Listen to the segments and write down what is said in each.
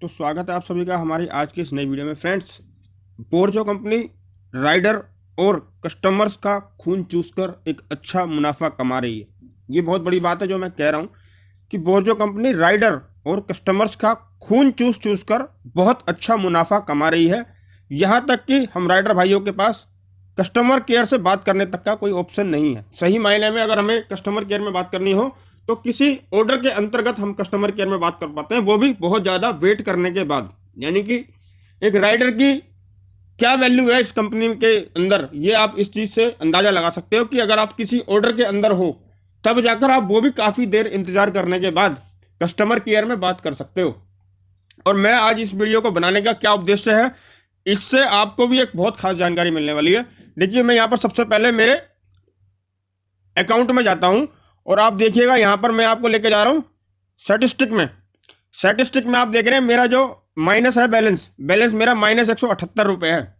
तो स्वागत है आप सभी का हमारी आज की इस नई वीडियो में। फ्रेंड्स, बोर्जो कंपनी राइडर और कस्टमर्स का खून चूसकर एक अच्छा मुनाफा कमा रही है। ये बहुत बड़ी बात है जो मैं कह रहा हूँ कि बोर्जो कंपनी राइडर और कस्टमर्स का खून चूस चूस कर बहुत अच्छा मुनाफा कमा रही है। यहाँ तक कि हम राइडर भाइयों के पास कस्टमर केयर से बात करने तक का कोई ऑप्शन नहीं है। सही मायने में अगर हमें कस्टमर केयर में बात करनी हो तो किसी ऑर्डर के अंतर्गत हम कस्टमर केयर में बात कर पाते हैं, वो भी बहुत ज़्यादा वेट करने के बाद। यानी कि एक राइडर की क्या वैल्यू है इस कंपनी के अंदर, ये आप इस चीज़ से अंदाज़ा लगा सकते हो कि अगर आप किसी ऑर्डर के अंदर हो तब जाकर आप वो भी काफ़ी देर इंतज़ार करने के बाद कस्टमर केयर में बात कर सकते हो। और मैं आज इस वीडियो को बनाने का क्या उद्देश्य है, इससे आपको भी एक बहुत खास जानकारी मिलने वाली है। देखिए, मैं यहाँ पर सबसे पहले मेरे अकाउंट में जाता हूँ और आप देखिएगा यहाँ पर मैं आपको लेके जा रहा हूँ स्टैटिस्टिक में आप देख रहे हैं मेरा जो माइनस है बैलेंस मेरा -178 रुपये है।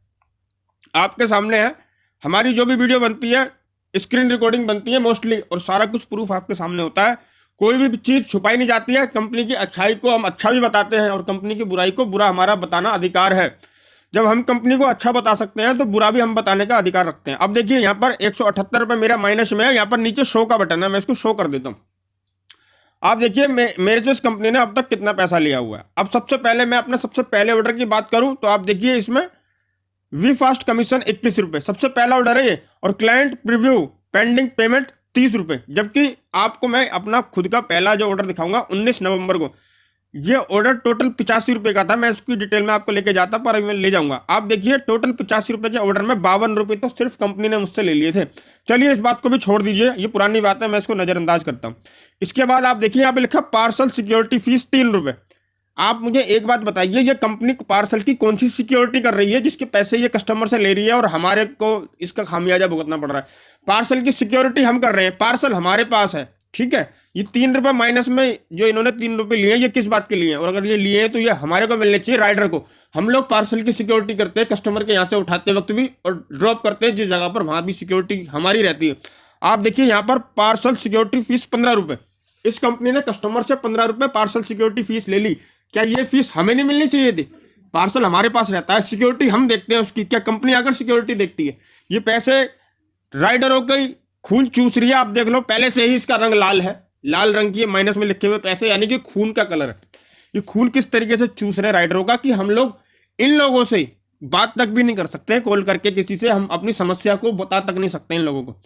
आपके सामने है, हमारी जो भी वीडियो बनती है स्क्रीन रिकॉर्डिंग बनती है मोस्टली, और सारा कुछ प्रूफ आपके सामने होता है। कोई भी चीज़ छुपाई नहीं जाती है। कंपनी की अच्छाई को हम अच्छा भी बताते हैं और कंपनी की बुराई को बुरा हमारा बताना अधिकार है। जब हम कंपनी को अच्छा बता सकते हैं तो बुरा भी हम बताने का अधिकार रखते हैं। अब देखिए, यहाँ पर 178 रुपये मेरा माइनस में है। यहाँ पर नीचे शो का बटन है, मैं इसको शो कर देता हूँ। आप देखिए मेरे से इस कंपनी ने अब तक कितना पैसा लिया हुआ है। अब सबसे पहले मैं अपने सबसे पहले ऑर्डर की बात करूँ तो आप देखिए इसमें वी फास्ट कमीशन 21 रुपये सबसे पहला ऑर्डर है ये, और क्लाइंट प्रीव्यू पेंडिंग पेमेंट 30 रुपये। जबकि आपको मैं अपना खुद का पहला जो ऑर्डर दिखाऊंगा 19 नवंबर को, ये ऑर्डर टोटल 85 रुपये का था। मैं इसकी डिटेल में आपको लेके जाता पर मैं ले जाऊंगा। आप देखिए टोटल 85 रुपये के ऑर्डर में 52 रुपये तो सिर्फ कंपनी ने मुझसे ले लिए थे। चलिए इस बात को भी छोड़ दीजिए, ये पुरानी बात है, मैं इसको नज़रअंदाज करता हूँ। इसके बाद आप देखिए यहाँ पे लिखा पार्सल सिक्योरिटी फीस 3 रुपये। आप मुझे एक बात बताइए, ये कंपनी पार्सल की कौन सी सिक्योरिटी कर रही है जिसके पैसे ये कस्टमर से ले रही है और हमारे को इसका खामियाजा भुगतना पड़ रहा है। पार्सल की सिक्योरिटी हम कर रहे हैं, पार्सल हमारे पास है, ठीक है। ये 3 रुपये माइनस में जो इन्होंने 3 रुपये लिए हैं, ये किस बात के लिए हैं? और अगर ये लिए हैं तो ये हमारे को मिलने चाहिए, राइडर को। हम लोग पार्सल की सिक्योरिटी करते हैं कस्टमर के यहाँ से उठाते वक्त भी और ड्रॉप करते हैं जिस जगह पर, वहाँ भी सिक्योरिटी हमारी रहती है। आप देखिए यहाँ पर पार्सल सिक्योरिटी फीस 15 रुपये। इस कंपनी ने कस्टमर से 15 रुपये पार्सल सिक्योरिटी फीस ले ली। क्या ये फीस हमें नहीं मिलनी चाहिए थी? पार्सल हमारे पास रहता है, सिक्योरिटी हम देखते हैं उसकी, क्या कंपनी आकर सिक्योरिटी देखती है? ये पैसे राइडरों के खून चूस रही है। आप देख लो, पहले से ही इसका रंग लाल है, लाल रंग की माइनस में लिखे हुए पैसे, यानी कि खून का कलर है। ये खून किस तरीके से चूस रहे हैं राइडरों का कि हम लोग इन लोगों से बात तक भी नहीं कर सकते कॉल करके, किसी से हम अपनी समस्या को बता तक नहीं सकते इन लोगों को।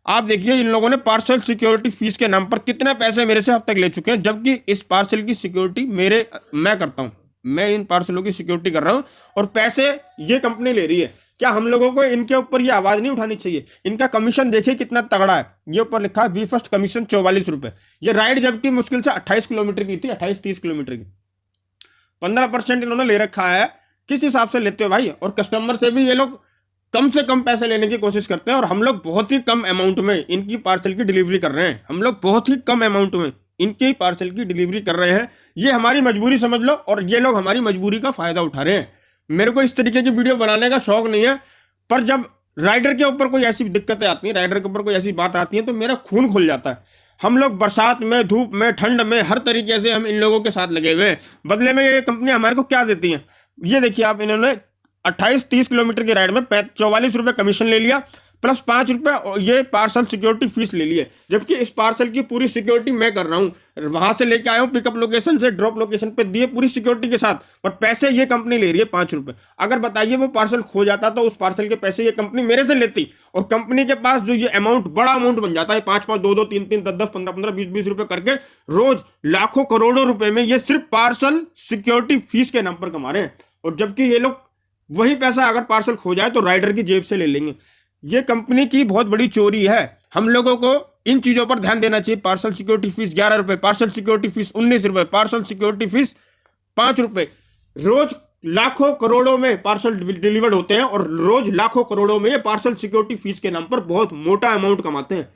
आप देखिए इन लोगों ने पार्सल सिक्योरिटी फीस के नाम पर कितने पैसे मेरे से अब तक ले चुके हैं, जबकि इस पार्सल की सिक्योरिटी मैं करता हूं, मैं इन पार्सलों की सिक्योरिटी कर रहा हूं और पैसे ये कंपनी ले रही है। क्या हम लोगों को इनके ऊपर ये आवाज नहीं उठानी चाहिए? इनका कमीशन देखिए कितना तगड़ा है। ये ऊपर लिखा है वी फर्स्ट कमीशन 44 रुपये। ये राइड जबकि मुश्किल से 28 किलोमीटर की थी, 28-30 किलोमीटर की, 15% इन्होंने ले रखा है। किस हिसाब से लेते हो भाई? और कस्टमर से भी ये लोग कम से कम पैसे लेने की कोशिश करते हैं और हम लोग बहुत ही कम अमाउंट में इनकी पार्सल की डिलीवरी कर रहे हैं। हम लोग बहुत ही कम अमाउंट में इनकी पार्सल की डिलीवरी कर रहे हैं। ये हमारी मजबूरी समझ लो और ये लोग हमारी मजबूरी का फायदा उठा रहे हैं। मेरे को इस तरीके की वीडियो बनाने का शौक नहीं है, पर जब राइडर के ऊपर कोई ऐसी दिक्कतें आती हैं, राइडर के ऊपर कोई ऐसी बात आती है तो मेरा खून खुल जाता है। हम लोग बरसात में, धूप में, ठंड में, हर तरीके से हम इन लोगों के साथ लगे हुए हैं। बदले में ये कंपनी हमारे को क्या देती है? ये देखिए आप, इन्होंने 28-30 किलोमीटर की राइड में 44 रुपये कमीशन ले लिया प्लस 5 रुपये ये पार्सल सिक्योरिटी फीस ले लिए। जबकि इस पार्सल की पूरी सिक्योरिटी मैं कर रहा हूँ, वहां से लेके आया हूँ पिकअप लोकेशन से ड्रॉप लोकेशन पे दिए पूरी सिक्योरिटी के साथ, पर पैसे ये कंपनी ले रही है 5 रुपये। अगर बताइए वो पार्सल खो जाता तो उस पार्सल के पैसे ये कंपनी मेरे से लेती और कंपनी के पास जो ये अमाउंट, बड़ा अमाउंट बन जाता है, 5-5, 2-2, 3-3, 10-10, 15-15, 20-20 रुपये करके रोज लाखों करोड़ों रुपए में ये सिर्फ पार्सल सिक्योरिटी फीस के नाम पर कमा रहे हैं। और जबकि ये लोग वही पैसा अगर पार्सल खो जाए तो राइडर की जेब से ले लेंगे। ये कंपनी की बहुत बड़ी चोरी है। हम लोगों को इन चीजों पर ध्यान देना चाहिए। पार्सल सिक्योरिटी फीस 11 रुपये, पार्सल सिक्योरिटी फीस 19 रुपये, पार्सल सिक्योरिटी फीस 5 रुपये। रोज लाखों करोड़ों में पार्सल डिलीवर्ड होते हैं और रोज लाखों करोड़ों में ये पार्सल सिक्योरिटी फीस के नाम पर बहुत मोटा अमाउंट कमाते हैं।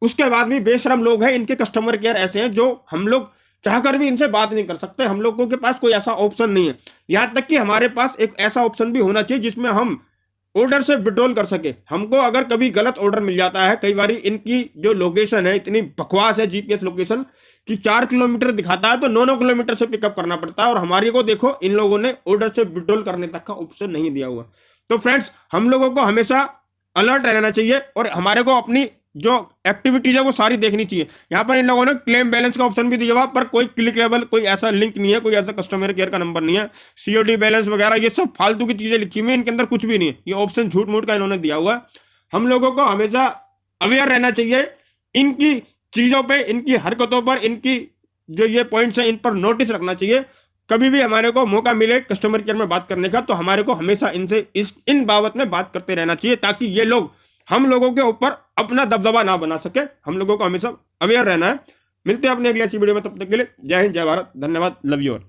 उसके बाद भी बेशरम लोग हैं, इनके कस्टमर केयर ऐसे हैं जो हम लोग चाहकर भी इनसे बात नहीं कर सकते। हम लोगों के पास कोई ऐसा ऑप्शन नहीं है। यहाँ तक कि हमारे पास एक ऐसा ऑप्शन भी होना चाहिए जिसमें हम ऑर्डर से विड्रॉल कर सके। हमको अगर कभी गलत ऑर्डर मिल जाता है, कई बार इनकी जो लोकेशन है इतनी बकवास है, जीपीएस लोकेशन, कि 4 किलोमीटर दिखाता है तो 9 किलोमीटर से पिकअप करना पड़ता है, और हमारे को देखो इन लोगों ने ऑर्डर से विड्रॉल करने तक का ऑप्शन नहीं दिया हुआ। तो फ्रेंड्स, हम लोगों को हमेशा अलर्ट रहना चाहिए और हमारे को अपनी जो एक्टिविटीज है वो सारी देखनी चाहिए। यहाँ पर इन लोगों ने क्लेम बैलेंस का ऑप्शन भी दिया हुआ, पर कोई क्लिकेबल कोई ऐसा लिंक नहीं है, कोई ऐसा कस्टमर केयर का नंबर नहीं है, सीओडी बैलेंस वगैरह ये सब फालतू की चीजें लिखी हुई है, इनके अंदर कुछ भी नहीं है, ये ऑप्शन झूठ मूठ का इन्होंने दिया हुआ है। हम लोगों को हमेशा अवेयर रहना चाहिए इनकी चीजों पे, इनकी हरकतों पर, इनकी जो ये पॉइंट्स है इन पर नोटिस रखना चाहिए। कभी भी हमारे को मौका मिले कस्टमर केयर में बात करने का तो हमारे को हमेशा इनसे इन बाबत में बात करते रहना चाहिए, ताकि ये लोग हम लोगों के ऊपर अपना दबदबा ना बना सके। हम लोगों को हमेशा अवेयर रहना है। मिलते हैं अपने अगली अच्छी वीडियो में, तब तक के लिए जय हिंद, जय भारत, धन्यवाद, लव यू ऑल।